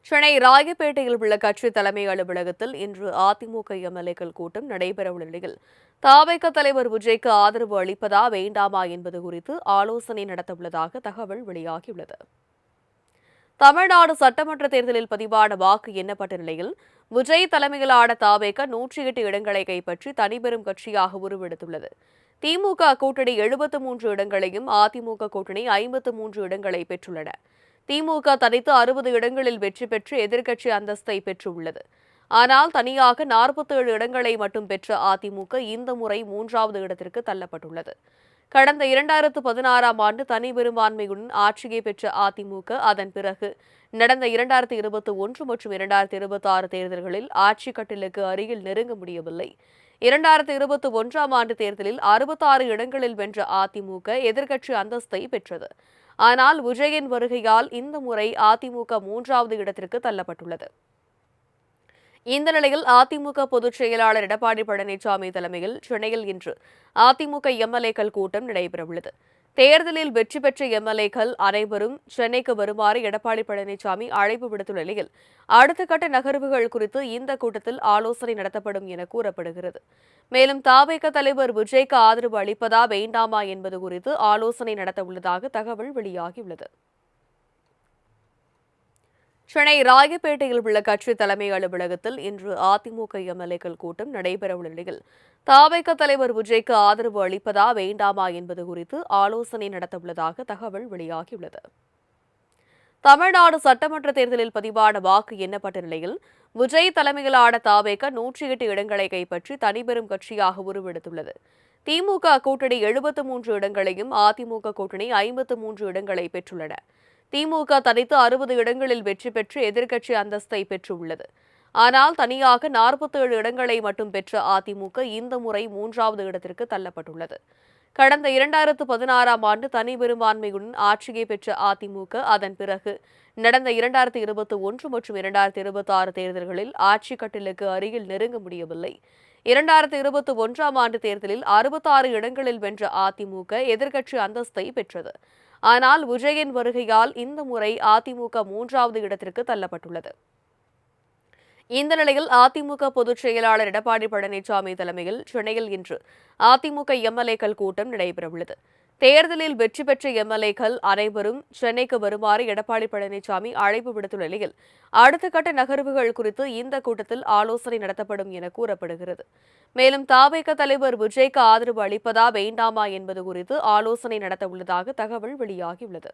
சென்னை ராயப்பேட்டையில் உள்ள கட்சி தலைமை அலுவலகத்தில் இன்று அதிமுக எம்எல்ஏக்கள் கூட்டம் நடைபெறவுள்ள நிலையில் தாவேக தலைவர் விஜய்க்கு ஆதரவு அளிப்பதா வேண்டாமா என்பது குறித்து ஆலோசனை நடத்தவுள்ளதாக தகவல் வெளியாகியுள்ளது. தமிழ்நாடு சட்டமன்ற தேர்தலில் பதிவான வாக்கு எண்ணப்பட்ட நிலையில் விஜய் தலைமையிலான தாவேக 108 இடங்களை கைப்பற்றி தனிபெரும் கட்சியாக உருவெடுத்துள்ளது. திமுக கூட்டணி 73 இடங்களையும் அதிமுக கூட்டணி 53 இடங்களை பெற்றுள்ளன. திமுக தனித்து 60 இடங்களில் வெற்றி பெற்று எதிர்க்கட்சி அந்தஸ்தை பெற்றுள்ளது. ஆனால் தனியாக 47 இடங்களை மட்டும் பெற்ற அதிமுக இந்த முறை 3வது இடத்திற்கு தள்ளப்பட்டுள்ளது. கடந்த 2016ஆம் ஆண்டு தனி பெரும்பான்மையுடன் ஆட்சியை பெற்ற அதிமுக அதன் பிறகு நடந்த 2021 மற்றும் 2026 தேர்தல்களில் ஆட்சி கட்டிலுக்கு அருகில் நெருங்க முடியவில்லை. 2021ஆம் ஆண்டு தேர்தலில் 66 இடங்களில் வென்ற அதிமுக எதிர்க்கட்சி அந்தஸ்தை பெற்றது. ஆனால் விஜயின் வருகையால் இந்த முறை அதிமுக 3வது இடத்திற்கு தள்ளப்பட்டுள்ளது. இந்த நிலையில் அதிமுக பொதுச் செயலாளர் எடப்பாடி பழனிசாமி தலைமையில் சென்னையில் இன்று அதிமுக எம்எல்ஏக்கள் கூட்டம் நடைபெறவுள்ளது. தேர்தலில் வெற்றி பெற்ற எம்எல்ஏக்கள் அனைவரும் சென்னைக்கு வருமாறு எடப்பாடி பழனிசாமி அழைப்பு விடுத்துள்ள நிலையில் அடுத்த கட்ட நகர்வுகள் குறித்து இந்த கூட்டத்தில் ஆலோசனை நடத்தப்படும் என கூறப்படுகிறது. மேலும் தாவேக தலைவர் விஜய்க்கு ஆதரவு அளிப்பதா வேண்டாமா என்பது குறித்து ஆலோசனை நடத்தவுள்ளதாக தகவல் வெளியாகியுள்ளது. சென்னை ராயப்பேட்டையில் உள்ள கட்சி தலைமை அலுவலகத்தில் இன்று அதிமுக எம்எல்ஏக்கள் கூட்டம் நடைபெறவுள்ள நிலையில் தாவேக தலைவர் விஜய்க்கு ஆதரவு அளிப்பதா வேண்டாமா என்பது குறித்து ஆலோசனை நடத்தவுள்ளதாக தகவல் வெளியாகியுள்ளது. தமிழ்நாடு சட்டமன்ற தேர்தலில் பதிவான வாக்கு எண்ணப்பட்ட நிலையில் விஜய் தலைமையிலான தாவேக 108 இடங்களை கைப்பற்றி தனிபெரும் கட்சியாக உருவெடுத்துள்ளது. திமுக கூட்டணி 73 இடங்களையும் அதிமுக கூட்டணி 53 இடங்களை பெற்றுள்ளன. திமுக தனித்து 60 இடங்களில் வெற்றி பெற்று எதிர்க்கட்சி அந்தஸ்தை பெற்றுள்ளது. ஆனால் தனியாக 47 இடங்களை மட்டும் பெற்ற அதிமுக இந்த முறை 3வது இடத்திற்கு தள்ளப்பட்டுள்ளது. கடந்த 2016ஆம் ஆண்டு தனி பெரும்பான்மையுடன் ஆட்சியை பெற்ற அதிமுக அதன் பிறகு நடந்த 2021 மற்றும் 2026 தேர்தல்களில் ஆட்சி கட்டிலுக்கு அருகில் நெருங்க முடியவில்லை. 2021ஆம் ஆண்டு தேர்தலில் 66 இடங்களில் வென்ற அதிமுக எதிர்க்கட்சி அந்தஸ்தை பெற்றது. ஆனால் விஜயின் வருகையால் இந்த முறை அதிமுக 3வது இடத்திற்கு தள்ளப்பட்டுள்ளது. இந்த நிலையில் அதிமுக பொதுச் செயலாளர் எடப்பாடி பழனிசாமி தலைமையில் சென்னையில் இன்று அதிமுக எம்எல்ஏக்கள் கூட்டம் நடைபெறவுள்ளது. தேர்தலில் வெற்றி பெற்ற எம்எல்ஏக்கள் அனைவரும் சென்னைக்கு வருமாறு எடப்பாடி பழனிசாமி அழைப்பு விடுத்துள்ள நிலையில் அடுத்த கட்ட நகர்வுகள் குறித்து இந்த கூட்டத்தில் ஆலோசனை நடத்தப்படும் என கூறப்படுகிறது. மேலும் தாவேக தலைவர் விஜய்க்கு ஆதரவு அளிப்பதா வேண்டாமா என்பது குறித்து ஆலோசனை நடத்தவுள்ளதாக தகவல் வெளியாகியுள்ளது.